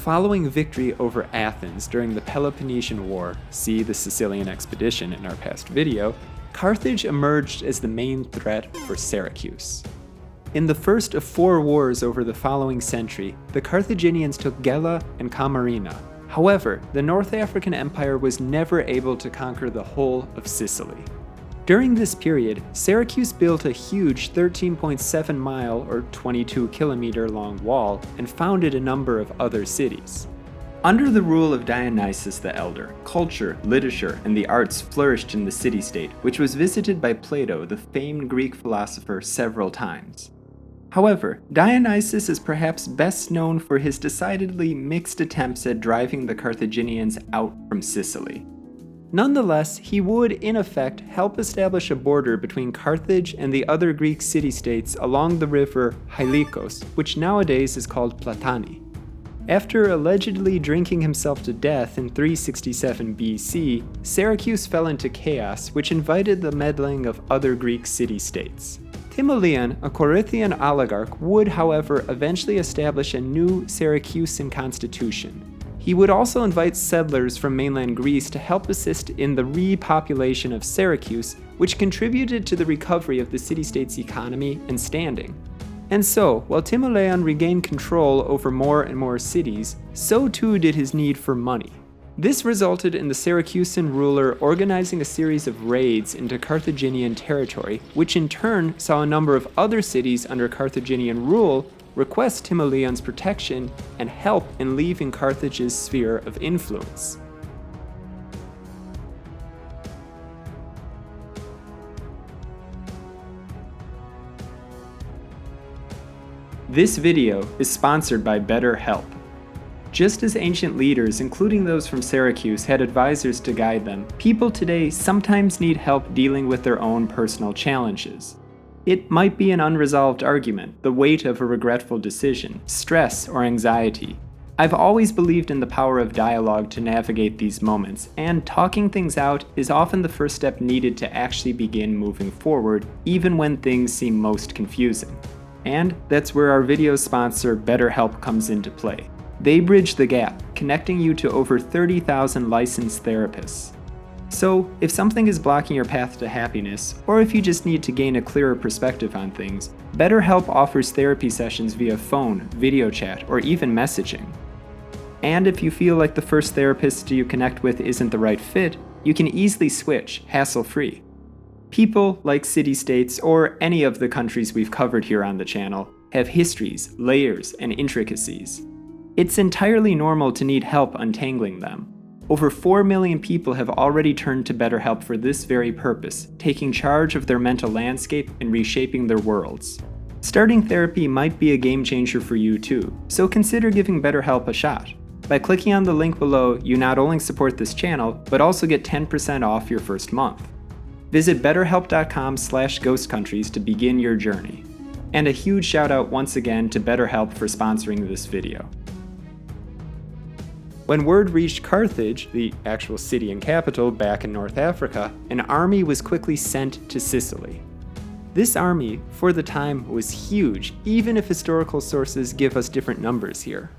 Following victory over Athens during the Peloponnesian War, see the Sicilian Expedition in our past video, Carthage emerged as the main threat for Syracuse. In the first of 4 wars over the following century, the Carthaginians took Gela and Camarina. However, the North African Empire was never able to conquer the whole of Sicily. During this period, Syracuse built a huge 13.7-mile or 22-kilometer long wall and founded a number of other cities. Under the rule of Dionysos the Elder, culture, literature, and the arts flourished in the city-state, which was visited by Plato, the famed Greek philosopher, several times. However, Dionysus is perhaps best known for his decidedly mixed attempts at driving the Carthaginians out from Sicily. Nonetheless, he would, in effect, help establish a border between Carthage and the other Greek city-states along the river Hylikos, which nowadays is called Platani. After allegedly drinking himself to death in 367 BC, Syracuse fell into chaos, which invited the meddling of other Greek city-states. Timoleon, a Corinthian oligarch, would, however, eventually establish a new Syracusan constitution. He would also invite settlers from mainland Greece to help assist in the repopulation of Syracuse, which contributed to the recovery of the city-state's economy and standing. And so, while Timoleon regained control over more and more cities, so too did his need for money. This resulted in the Syracusan ruler organizing a series of raids into Carthaginian territory, which in turn saw a number of other cities under Carthaginian rule request Timoleon's protection and help in leaving Carthage's sphere of influence. This video is sponsored by BetterHelp. Just as ancient leaders, including those from Syracuse, had advisors to guide them, people today sometimes need help dealing with their own personal challenges. It might be an unresolved argument, the weight of a regretful decision, stress, or anxiety. I've always believed in the power of dialogue to navigate these moments, and talking things out is often the first step needed to actually begin moving forward, even when things seem most confusing. And that's where our video sponsor, BetterHelp, comes into play. They bridge the gap, connecting you to over 30,000 licensed therapists. So, if something is blocking your path to happiness, or if you just need to gain a clearer perspective on things, BetterHelp offers therapy sessions via phone, video chat, or even messaging. And if you feel like the first therapist you connect with isn't the right fit, you can easily switch, hassle-free. People, like city-states, or any of the countries we've covered here on the channel, have histories, layers, and intricacies. It's entirely normal to need help untangling them. Over 4 million people have already turned to BetterHelp for this very purpose, taking charge of their mental landscape and reshaping their worlds. Starting therapy might be a game changer for you too, so consider giving BetterHelp a shot. By clicking on the link below, you not only support this channel, but also get 10% off your first month. Visit betterhelp.com/ghostcountries to begin your journey. And a huge shout out once again to BetterHelp for sponsoring this video. When word reached Carthage, the actual city and capital back in North Africa, an army was quickly sent to Sicily. This army, for the time, was huge, even if historical sources give us different numbers here.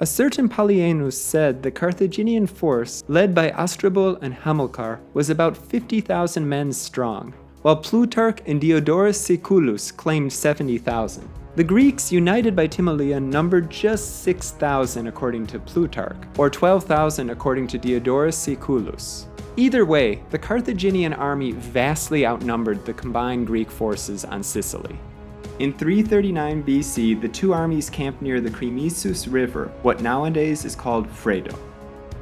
A certain Polyaenus said the Carthaginian force, led by Astrobal and Hamilcar, was about 50,000 men strong, while Plutarch and Diodorus Siculus claimed 70,000. The Greeks, united by Timoleon, numbered just 6,000 according to Plutarch, or 12,000 according to Diodorus Siculus. Either way, the Carthaginian army vastly outnumbered the combined Greek forces on Sicily. In 339 BC, the two armies camped near the Crimissus River, what nowadays is called Fredo.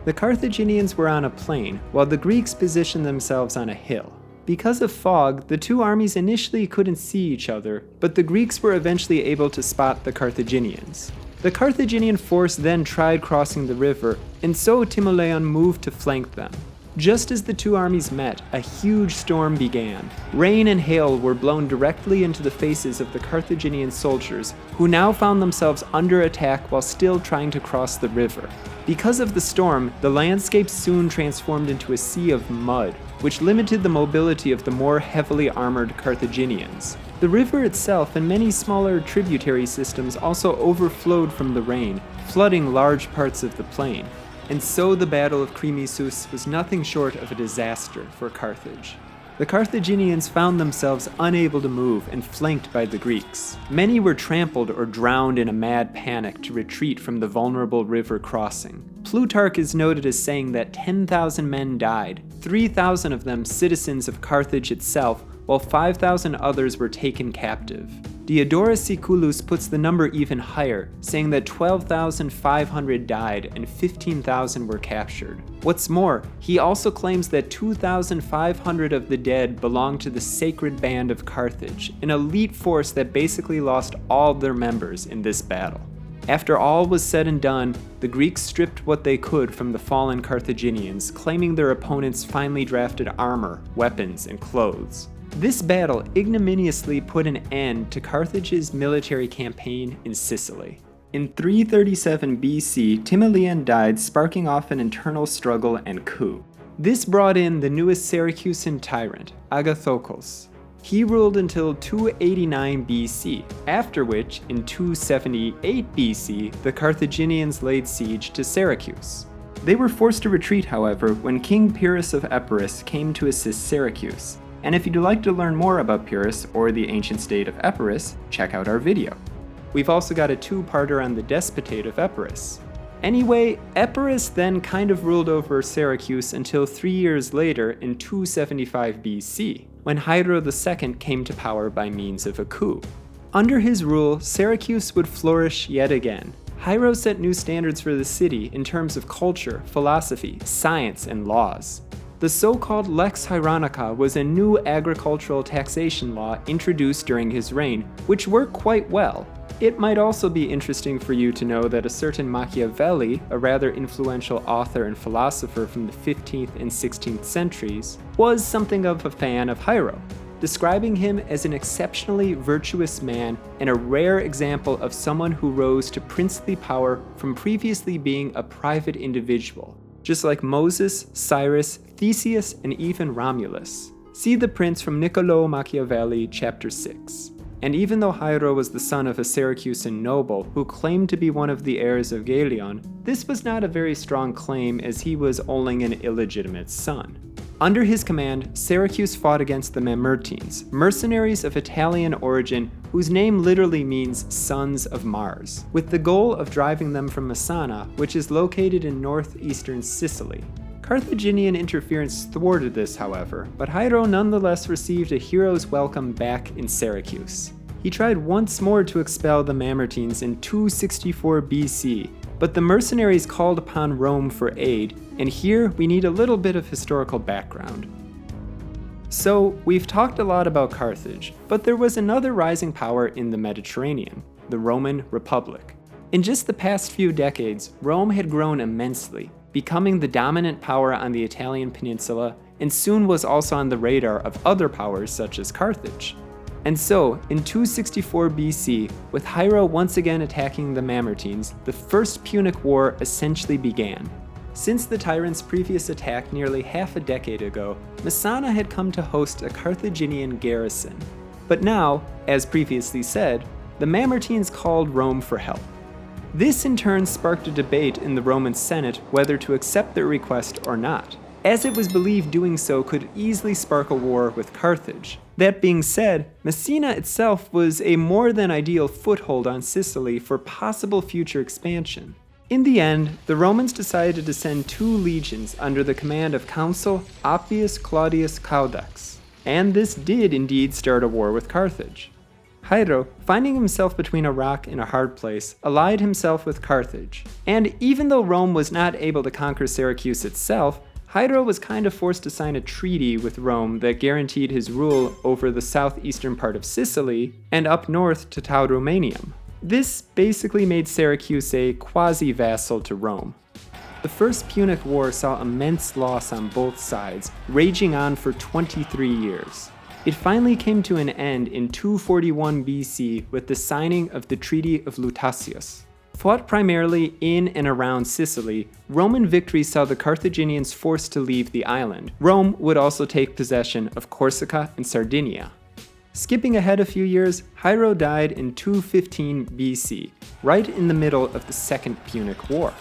The Carthaginians were on a plain, while the Greeks positioned themselves on a hill. Because of fog, the two armies initially couldn't see each other, but the Greeks were eventually able to spot the Carthaginians. The Carthaginian force then tried crossing the river, and so Timoleon moved to flank them. Just as the two armies met, a huge storm began. Rain and hail were blown directly into the faces of the Carthaginian soldiers, who now found themselves under attack while still trying to cross the river. Because of the storm, the landscape soon transformed into a sea of mud, which limited the mobility of the more heavily armored Carthaginians. The river itself and many smaller tributary systems also overflowed from the rain, flooding large parts of the plain. And so the Battle of Crimissus was nothing short of a disaster for Carthage. The Carthaginians found themselves unable to move and flanked by the Greeks. Many were trampled or drowned in a mad panic to retreat from the vulnerable river crossing. Plutarch is noted as saying that 10,000 men died, 3,000 of them citizens of Carthage itself, while 5,000 others were taken captive. Diodorus Siculus puts the number even higher, saying that 12,500 died and 15,000 were captured. What's more, he also claims that 2,500 of the dead belonged to the Sacred Band of Carthage, an elite force that basically lost all their members in this battle. After all was said and done, the Greeks stripped what they could from the fallen Carthaginians, claiming their opponents finely drafted armor, weapons, and clothes. This battle ignominiously put an end to Carthage's military campaign in Sicily. In 337 BC, Timoleon died, sparking off an internal struggle and coup. This brought in the newest Syracusan tyrant, Agathocles. He ruled until 289 BC, after which, in 278 BC, the Carthaginians laid siege to Syracuse. They were forced to retreat, however, when King Pyrrhus of Epirus came to assist Syracuse. And if you'd like to learn more about Pyrrhus or the ancient state of Epirus, check out our video. We've also got a two-parter on the despotate of Epirus. Anyway, Epirus then kind of ruled over Syracuse until 3 years later in 275 BC, when Hiero II came to power by means of a coup. Under his rule, Syracuse would flourish yet again. Hiero set new standards for the city in terms of culture, philosophy, science, and laws. The so-called Lex Hieronica was a new agricultural taxation law introduced during his reign, which worked quite well. It might also be interesting for you to know that a certain Machiavelli, a rather influential author and philosopher from the 15th and 16th centuries, was something of a fan of Hiero, describing him as an exceptionally virtuous man and a rare example of someone who rose to princely power from previously being a private individual, just like Moses, Cyrus, Theseus, and even Romulus. See The Prince from Niccolò Machiavelli, chapter 6. And even though Hiero was the son of a Syracusan noble who claimed to be one of the heirs of Galeon, this was not a very strong claim as he was only an illegitimate son. Under his command, Syracuse fought against the Mamertines, mercenaries of Italian origin whose name literally means sons of Mars, with the goal of driving them from Messana, which is located in northeastern Sicily. Carthaginian interference thwarted this, however, but Hiero nonetheless received a hero's welcome back in Syracuse. He tried once more to expel the Mamertines in 264 BC, but the mercenaries called upon Rome for aid, and here we need a little bit of historical background. So, we've talked a lot about Carthage, but there was another rising power in the Mediterranean, the Roman Republic. In just the past few decades, Rome had grown immensely, becoming the dominant power on the Italian peninsula, and soon was also on the radar of other powers such as Carthage. And so, in 264 BC, with Hiero once again attacking the Mamertines, the First Punic War essentially began. Since the tyrant's previous attack nearly half a decade ago, Messana had come to host a Carthaginian garrison. But now, as previously said, the Mamertines called Rome for help. This in turn sparked a debate in the Roman Senate whether to accept their request or not, as it was believed doing so could easily spark a war with Carthage. That being said, Messina itself was a more than ideal foothold on Sicily for possible future expansion. In the end, the Romans decided to send 2 legions under the command of Consul Appius Claudius Caudax, and this did indeed start a war with Carthage. Hiero, finding himself between a rock and a hard place, allied himself with Carthage. And even though Rome was not able to conquer Syracuse itself, Hiero was kind of forced to sign a treaty with Rome that guaranteed his rule over the southeastern part of Sicily and up north to Tauromenium. This basically made Syracuse a quasi-vassal to Rome. The First Punic War saw immense loss on both sides, raging on for 23 years. It finally came to an end in 241 BC with the signing of the Treaty of Lutatius. Fought primarily in and around Sicily, Roman victory saw the Carthaginians forced to leave the island. Rome would also take possession of Corsica and Sardinia. Skipping ahead a few years, Hiero died in 215 BC, right in the middle of the Second Punic War.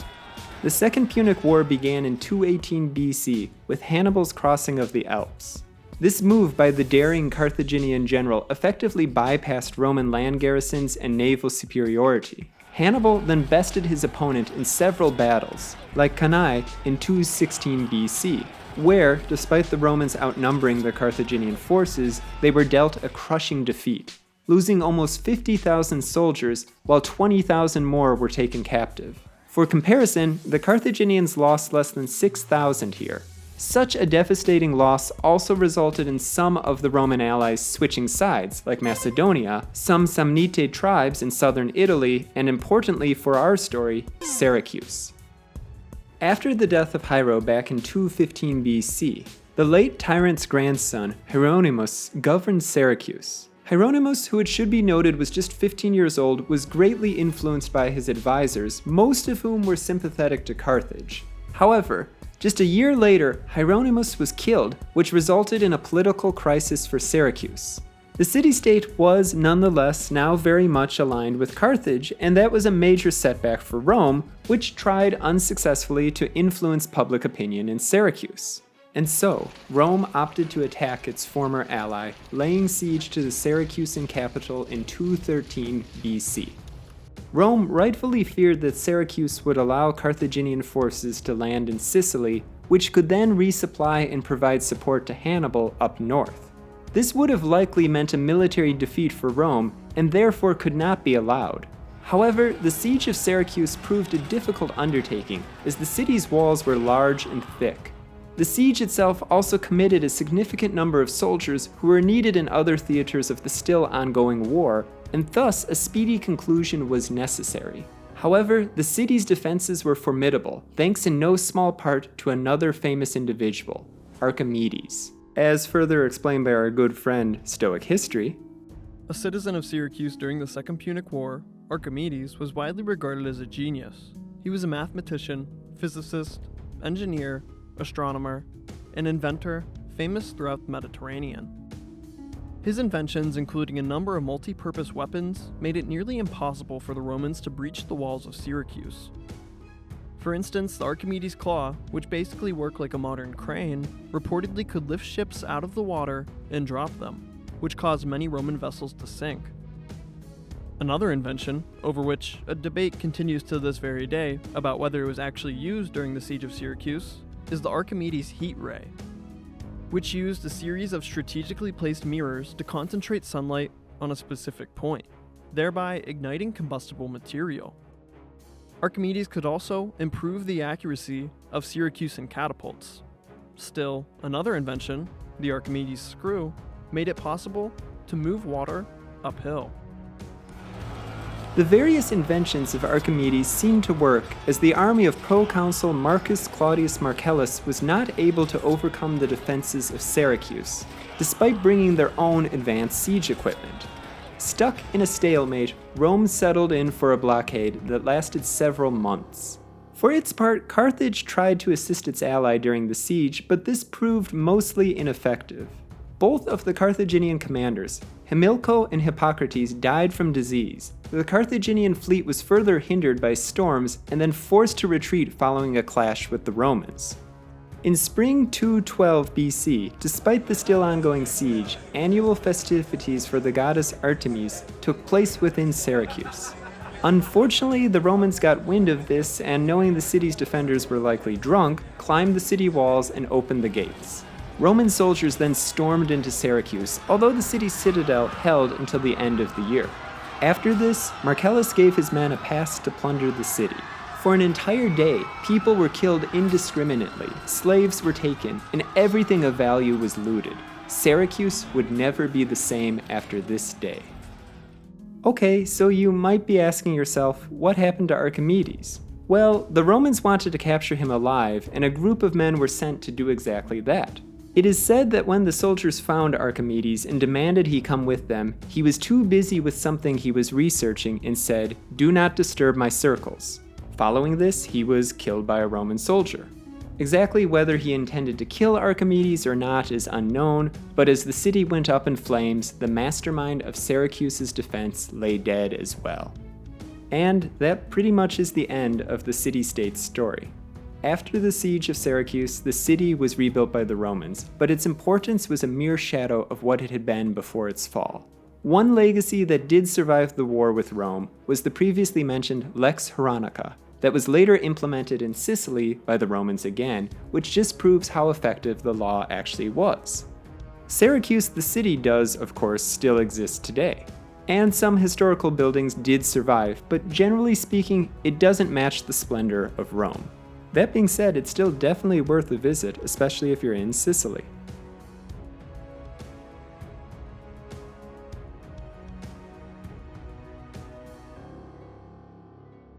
The Second Punic War began in 218 BC with Hannibal's crossing of the Alps. This move by the daring Carthaginian general effectively bypassed Roman land garrisons and naval superiority. Hannibal then bested his opponent in several battles, like Cannae in 216 BC, where, despite the Romans outnumbering the Carthaginian forces, they were dealt a crushing defeat, losing almost 50,000 soldiers while 20,000 more were taken captive. For comparison, the Carthaginians lost less than 6,000 here. Such a devastating loss also resulted in some of the Roman allies switching sides, like Macedonia, some Samnite tribes in southern Italy, and importantly for our story, Syracuse. After the death of Hiero back in 215 BC, the late tyrant's grandson, Hieronymus, governed Syracuse. Hieronymus, who it should be noted was just 15 years old, was greatly influenced by his advisors, most of whom were sympathetic to Carthage. However, just a year later, Hieronymus was killed, which resulted in a political crisis for Syracuse. The city-state was, nonetheless, now very much aligned with Carthage, and that was a major setback for Rome, which tried unsuccessfully to influence public opinion in Syracuse. And so, Rome opted to attack its former ally, laying siege to the Syracusan capital in 213 BC. Rome rightfully feared that Syracuse would allow Carthaginian forces to land in Sicily, which could then resupply and provide support to Hannibal up north. This would have likely meant a military defeat for Rome, and therefore could not be allowed. However, the siege of Syracuse proved a difficult undertaking, as the city's walls were large and thick. The siege itself also committed a significant number of soldiers who were needed in other theaters of the still ongoing war, and thus a speedy conclusion was necessary. However, the city's defenses were formidable, thanks in no small part to another famous individual, Archimedes. As further explained by our good friend, Stoic History, a citizen of Syracuse during the Second Punic War, Archimedes was widely regarded as a genius. He was a mathematician, physicist, engineer, astronomer, and inventor famous throughout the Mediterranean. His inventions, including a number of multi-purpose weapons, made it nearly impossible for the Romans to breach the walls of Syracuse. For instance, the Archimedes claw, which basically worked like a modern crane, reportedly could lift ships out of the water and drop them, which caused many Roman vessels to sink. Another invention, over which a debate continues to this very day about whether it was actually used during the siege of Syracuse, is the Archimedes heat ray, which used a series of strategically placed mirrors to concentrate sunlight on a specific point, thereby igniting combustible material. Archimedes could also improve the accuracy of Syracusan catapults. Still, another invention, the Archimedes screw, made it possible to move water uphill. The various inventions of Archimedes seemed to work, as the army of proconsul Marcus Claudius Marcellus was not able to overcome the defenses of Syracuse, despite bringing their own advanced siege equipment. Stuck in a stalemate, Rome settled in for a blockade that lasted several months. For its part, Carthage tried to assist its ally during the siege, but this proved mostly ineffective. Both of the Carthaginian commanders, Hamilcar and Hippocrates, died from disease. The Carthaginian fleet was further hindered by storms and then forced to retreat following a clash with the Romans. In spring 212 BC, despite the still ongoing siege, annual festivities for the goddess Artemis took place within Syracuse. Unfortunately, the Romans got wind of this and, knowing the city's defenders were likely drunk, climbed the city walls and opened the gates. Roman soldiers then stormed into Syracuse, although the city's citadel held until the end of the year. After this, Marcellus gave his men a pass to plunder the city. For an entire day, people were killed indiscriminately, slaves were taken, and everything of value was looted. Syracuse would never be the same after this day. Okay, so you might be asking yourself, what happened to Archimedes? Well, the Romans wanted to capture him alive, and a group of men were sent to do exactly that. It is said that when the soldiers found Archimedes and demanded he come with them, he was too busy with something he was researching and said, "Do not disturb my circles." Following this, he was killed by a Roman soldier. Exactly whether he intended to kill Archimedes or not is unknown, but as the city went up in flames, the mastermind of Syracuse's defense lay dead as well. And that pretty much is the end of the city-state's story. After the siege of Syracuse, the city was rebuilt by the Romans, but its importance was a mere shadow of what it had been before its fall. One legacy that did survive the war with Rome was the previously mentioned Lex Hieronica, that was later implemented in Sicily by the Romans again, which just proves how effective the law actually was. Syracuse, the city, does, of course, still exist today. And some historical buildings did survive, but generally speaking, it doesn't match the splendor of Rome. That being said, it's still definitely worth a visit, especially if you're in Sicily.